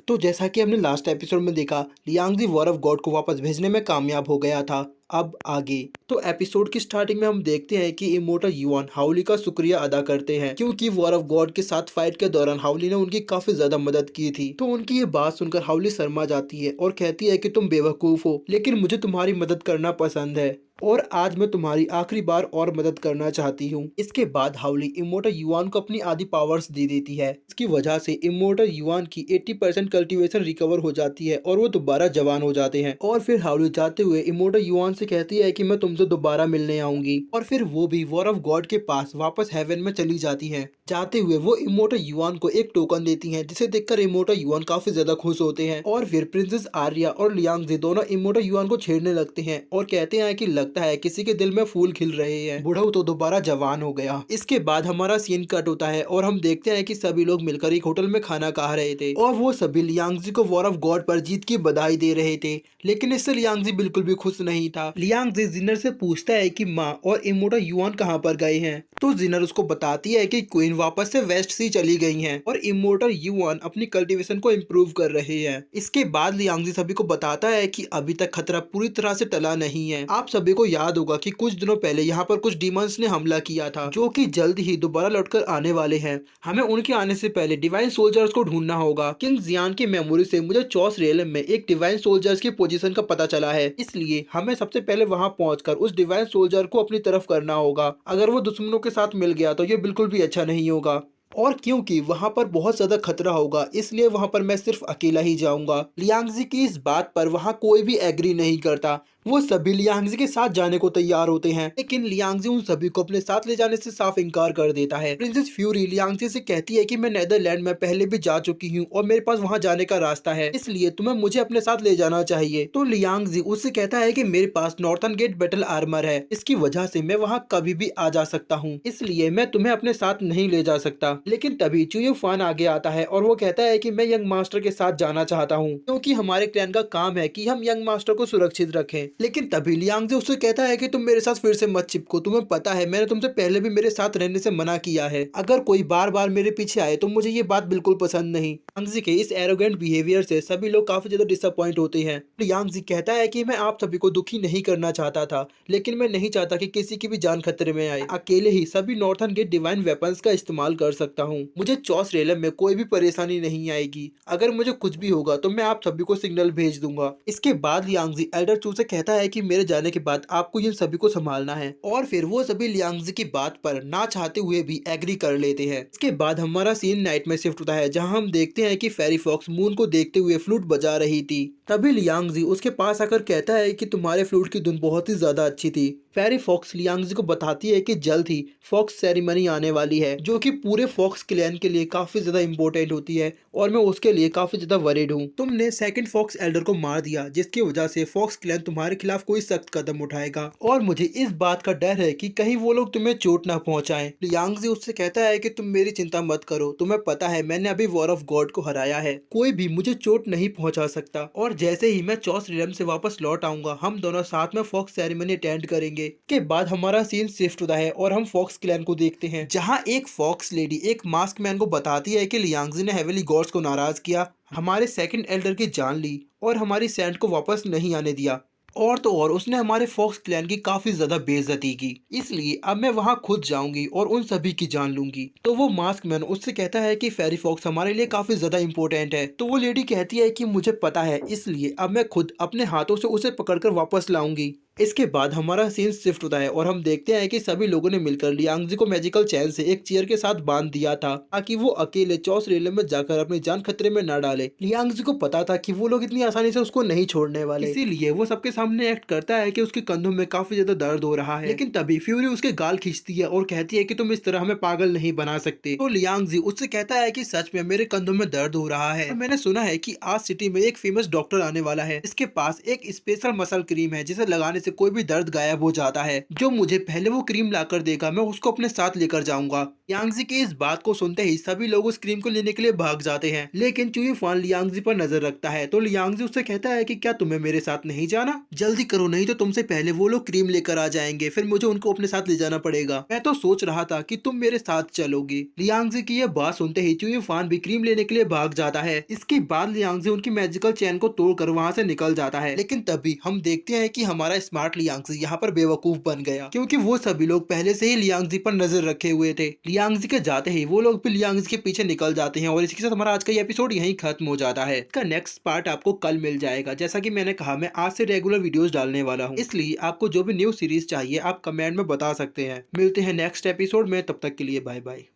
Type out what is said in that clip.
तो जैसा कि हमने लास्ट एपिसोड में देखा, लियांगजी वॉर ऑफ गॉड को वापस भेजने में कामयाब हो गया था। अब आगे तो एपिसोड की स्टार्टिंग में हम देखते हैं कि इमोर्टल युआन हाउली का शुक्रिया अदा करते हैं, क्योंकि वॉर ऑफ गॉड के साथ फाइट के दौरान हाउली ने उनकी काफी ज्यादा मदद की थी। तो उनकी ये बात सुनकर हाउली शर्मा जाती है और कहती है कि तुम बेवकूफ हो, लेकिन मुझे तुम्हारी मदद करना पसंद है और आज मैं तुम्हारी आखिरी बार और मदद करना चाहती हूँ। इसके बाद हाउली इमोर्टल युआन को अपनी आधी पावर्स दे देती है। इसकी वजह से इमोर्टल युआन की 80% कल्टीवेशन रिकवर हो जाती है और वो दोबारा जवान हो जाते हैं। और फिर हाउली जाते हुए इमोर्टल युआन से कहती है कि मैं तुमसे दोबारा मिलने आऊंगी, और फिर वो भी वॉर ऑफ गॉड के पास वापस हेवन में चली जाती है। जाते हुए वो इमोर्टल युआन को एक टोकन देती हैं, जिसे देखकर इमोर्टल युआन काफी ज्यादा खुश होते हैं। और फिर प्रिंसेस आर्या और लियांगजी दोनों इमोर्टल युआन को छेड़ने लगते हैं और कहते हैं कि लगता है किसी के दिल में फूल खिल रहे हैं, बुढ़ऊ तो दोबारा जवान हो गया। इसके बाद हमारा सीन कट होता है और हम देखते हैं कि सभी लोग मिलकर एक होटल में खाना खा रहे थे और वो सभी लियांगजी को वॉर ऑफ गॉड पर जीत की बधाई दे रहे थे। लेकिन इससे लियांगजी बिल्कुल भी खुश नहीं था। लियांगजी जिनर से पूछता है कि माँ और इमोर्टल युआन कहाँ पर गए हैं, तो जिनर उसको बताती है कि क्वीन वापस से वेस्ट सी चली गई हैं और इमोर्टल युआन अपनी कल्टीवेशन को इम्प्रूव कर रहे हैं। इसके बाद लियांगजी सभी को बताता है कि अभी तक खतरा पूरी तरह से टला नहीं है। आप सभी को याद होगा कि कुछ दिनों पहले यहाँ पर कुछ डीमंस ने हमला किया था, जो कि जल्द ही दोबारा लौटकर आने वाले हैं। हमें उनके आने से पहले डिवाइन सोल्जर्स को ढूंढना होगा। किंग जियान की मेमोरी से मुझे चौस रियलम में एक डिवाइन सोल्जर्स की पोजीशन का पता चला है, इसलिए हमें सबसे पहले वहां पहुंचकर उस डिवाइन सोल्जर को अपनी तरफ करना होगा। अगर वो दुश्मनों के साथ मिल गया तो ये बिल्कुल भी अच्छा नहीं होगा, और क्योंकि वहां पर बहुत ज्यादा खतरा होगा इसलिए वहां पर मैं सिर्फ अकेला ही जाऊंगा। लियांगजी की इस बात पर वहां कोई भी एग्री नहीं करता। वो सभी लियांगजी के साथ जाने को तैयार होते हैं, लेकिन लियांगजी उन सभी को अपने साथ ले जाने से साफ इनकार कर देता है। प्रिंसेस फ्यूरी लियांगजी से कहती है कि मैं नेदरलैंड में पहले भी जा चुकी हूँ और मेरे पास वहाँ जाने का रास्ता है, इसलिए तुम्हें मुझे अपने साथ ले जाना चाहिए। तो लियांगजी उससे कहता है कि मेरे पास नॉर्थन गेट बैटल आर्मर है, इसकी वजह से मैं वहाँ कभी भी आ जा सकता हूँ, इसलिए मैं तुम्हें अपने साथ नहीं ले जा सकता। लेकिन तभी चुयू फान आगे आता है और वो कहता है कि मैं यंग मास्टर के साथ जाना चाहता हूँ, क्योंकि हमारे क्लैन का काम है कि हम यंग मास्टर को सुरक्षित रखें। लेकिन तभी लियांगजी उससे कहता है कि तुम मेरे साथ फिर से मत चिपको, तुम्हें पता है मैंने तुमसे पहले भी मेरे साथ रहने से मना किया है। अगर कोई बार बार मेरे पीछे आए तो मुझे ये बात बिल्कुल पसंद नहीं। लियांगजी के इस एरोगेंट बिहेवियर से सभी लोग काफी ज्यादा डिसअपॉइंट होते हैं। लियांगजी कहता है कि मैं आप सभी को दुखी नहीं करना चाहता था, लेकिन मैं नहीं चाहता कि किसी की भी जान खतरे में आए। अकेले ही सभी नॉर्थन गेट डिवाइन वेपन्स का इस्तेमाल कर सकता हूँ। मुझे चौस रेलम में कोई भी परेशानी नहीं आएगी। अगर मुझे कुछ भी होगा तो मैं आप सभी को सिग्नल भेज दूंगा। इसके बाद लियांगजी एल्डर चू से कहता है कि मेरे जाने के बाद आपको इन सभी को संभालना है, और फिर वो सभी लियांगजी की बात पर ना चाहते हुए भी एग्री कर लेते हैं। इसके बाद हमारा सीन नाइट में शिफ्ट होता है, जहां हम देखते हैं कि फेरी फॉक्स मून को देखते हुए फ्लूट बजा रही थी। तभी लियांगजी उसके पास आकर कहता है कि तुम्हारे फ्लूट की धुन बहुत ही ज्यादा अच्छी थी। फेरी फॉक्स लियांगजी को बताती है कि जल्द ही फॉक्स सेरेमनी आने वाली है, जो कि पूरे फॉक्स क्लैन के लिए काफी ज्यादा इंपॉर्टेंट होती है, और मैं उसके लिए काफी ज्यादा वरीड हूँ। तुमने सेकंड फॉक्स एल्डर को मार दिया, जिसकी वजह से फॉक्स क्लैन तुम्हारे खिलाफ कोई सख्त कदम उठाएगा, और मुझे इस बात का डर है कि कहीं वो लोग तुम्हें चोट ना पहुंचाएं। लियांगजी उससे कहता है कि तुम मेरी चिंता मत करो, तुम्हें पता है मैंने अभी वॉर ऑफ गॉड को हराया है, कोई भी मुझे चोट नहीं पहुंचा सकता, और जैसे ही मैं चौस रिलम से वापस लौट आऊंगा हम दोनों साथ में फॉक्स सेरेमनी अटेंड करेंगे। के बाद हमारा सीन शिफ्ट होता है और हम फॉक्स क्लैन को देखते हैं, जहां एक फॉक्स लेडी एक मास्क मैन को बताती है कि लियांगजी ने हेवनली गॉड्स को नाराज किया, हमारे सेकंड एल्डर की जान ली और हमारी सैंड को वापस नहीं आने दिया, और तो और उसने हमारे फॉक्स क्लैन की काफी ज्यादा बेइज्जती की, इसलिए अब मैं वहां खुद जाऊंगी और उन सभी की जान लूंगी। तो वो मास्क मैन उससे कहता है कि फेरी फॉक्स हमारे लिए काफी ज्यादा इंपॉर्टेंट है। तो वो लेडी कहती है कि मुझे पता है, इसलिए अब मैं खुद अपने हाथों से उसे पकड़कर वापस लाऊंगी। इसके बाद हमारा सीन शिफ्ट होता है और हम देखते हैं कि सभी लोगों ने मिलकर लियांगजी को मैजिकल चैन से एक चेयर के साथ बांध दिया था, ताकि वो अकेले चौस रेलम में जाकर अपनी जान खतरे में न डाले। लियांगजी को पता था कि वो लोग इतनी आसानी से उसको नहीं छोड़ने वाले, इसीलिए वो सबके सामने एक्ट करता है कि उसके कंधों में काफी ज्यादा दर्द हो रहा है। लेकिन तभी फ्यूरी उसके गाल खींचती है और कहती है कि तुम इस तरह हमें पागल नहीं बना सकते। तो लियांगजी उससे कहता है कि सच में मेरे कंधों में दर्द हो रहा है, मैंने सुना है कि आज सिटी में एक फेमस डॉक्टर आने वाला है, इसके पास एक स्पेशल मसल क्रीम है जिसे लगाने से कोई भी दर्द गायब हो जाता है। जो मुझे पहले वो क्रीम लाकर देगा मैं उसको अपने साथ लेकर जाऊंगा। लियांगजी की इस बात को सुनते ही सभी लोग उस क्रीम को लेने के लिए भाग जाते हैं, लेकिन चुई फान लियांगजी पर नजर रखता है तो लियांगजी उससे कहता है कि क्या तुम्हें मेरे साथ नहीं जाना, जल्दी करो नहीं तो तुमसे पहले वो लोग क्रीम लेकर आ जाएंगे, फिर मुझे उनको अपने साथ ले जाना पड़ेगा। मैं तो सोच रहा था कि तुम मेरे साथ चलोगे। लियांगजी की यह बात सुनते ही चुई फान भी क्रीम लेने के लिए भाग जाता है। इसके बाद लियांगजी उनकी मैजिकल चैन को तोड़कर वहां से निकल जाता है, लेकिन तभी हम देखते हैं कि हमारा स्मार्ट लियांगजी यहाँ पर बेवकूफ बन गया, क्योंकि वो सभी लोग पहले से ही लियांगजी पर नजर रखे हुए थे। लियांगजी के जाते ही वो लोग भी लियांगजी के पीछे निकल जाते हैं और इसके साथ हमारा आज का ये एपिसोड यहीं खत्म हो जाता है। इसका नेक्स्ट पार्ट आपको कल मिल जाएगा। जैसा कि मैंने कहा मैं आज से रेगुलर वीडियोस डालने वाला हूँ, इसलिए आपको जो भी न्यू सीरीज चाहिए आप कमेंट में बता सकते हैं। मिलते हैं नेक्स्ट एपिसोड में, तब तक के लिए बाय बाय।